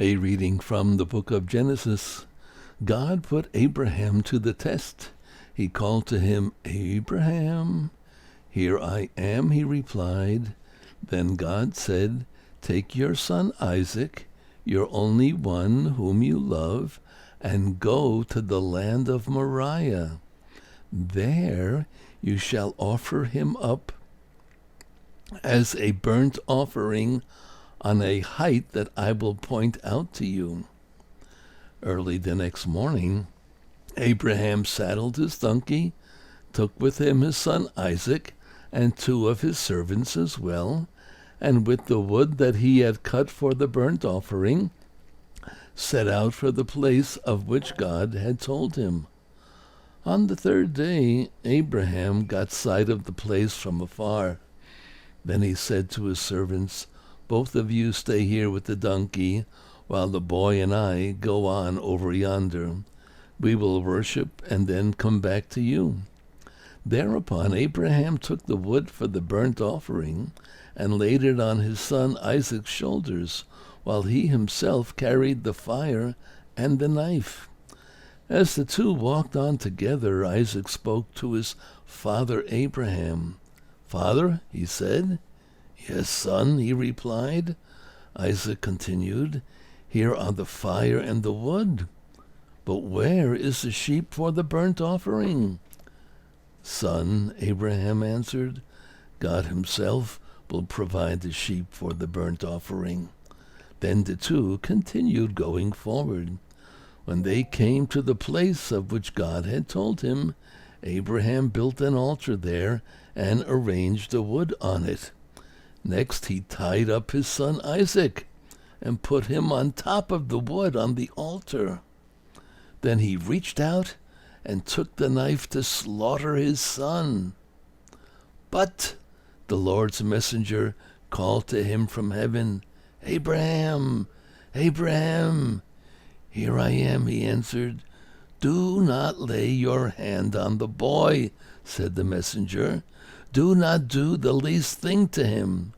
A reading from the book of Genesis. God put Abraham to the test. He called to him, "Abraham." "Here I am," he replied. Then God said, "Take your son Isaac, your only one whom you love, and go to the land of Moriah. There you shall offer him up as a burnt offering on a height that I will point out to you." Early the next morning, Abraham saddled his donkey, took with him his son Isaac, and 2 of his servants as well, and with the wood that he had cut for the burnt offering, set out for the place of which God had told him. On the 3rd day, Abraham got sight of the place from afar. Then he said to his servants, "Both of you stay here with the donkey, while the boy and I go on over yonder. We will worship and then come back to you." Thereupon Abraham took the wood for the burnt offering and laid it on his son Isaac's shoulders, while he himself carried the fire and the knife. As the 2 walked on together, Isaac spoke to his father Abraham. "Father," he said. "Yes, son," he replied. Isaac continued, "Here are the fire and the wood, but where is the sheep for the burnt offering?" "Son," Abraham answered, "God himself will provide the sheep for the burnt offering." Then the 2 continued going forward. When they came to the place of which God had told him, Abraham built an altar there and arranged the wood on it. Next he tied up his son Isaac and put him on top of the wood on the altar. Then he reached out and took the knife to slaughter his son. But the Lord's messenger called to him from heaven, "Abraham, Abraham." "Here I am," he answered. "Do not lay your hand on the boy," said the messenger. "Do not do the least thing to him.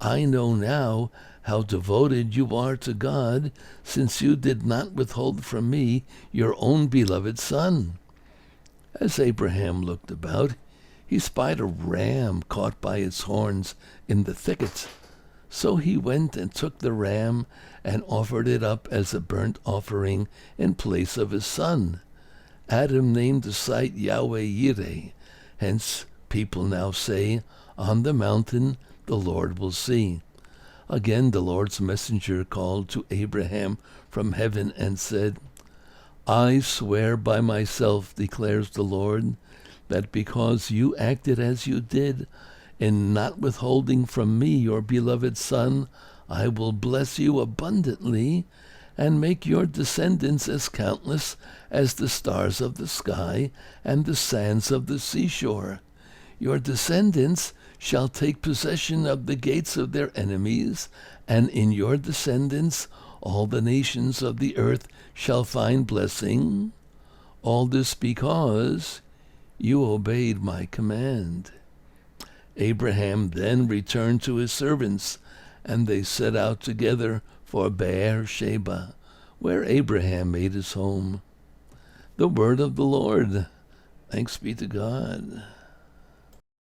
I know now how devoted you are to God, since you did not withhold from me your own beloved son." As Abraham looked about, he spied a ram caught by its horns in the thicket. So he went and took the ram and offered it up as a burnt offering in place of his son. Adam named the site Yahweh Yireh. Hence people now say, "On the mountain the Lord will see." Again the Lord's messenger called to Abraham from heaven and said, "I swear by myself, declares the Lord, that because you acted as you did, in not withholding from me your beloved son, I will bless you abundantly and make your descendants as countless as the stars of the sky and the sands of the seashore. Your descendants shall take possession of the gates of their enemies, and in your descendants all the nations of the earth shall find blessing. All this because you obeyed my command." Abraham then returned to his servants, and they set out together for Beer-sheba, where Abraham made his home. The word of the Lord. Thanks be to God.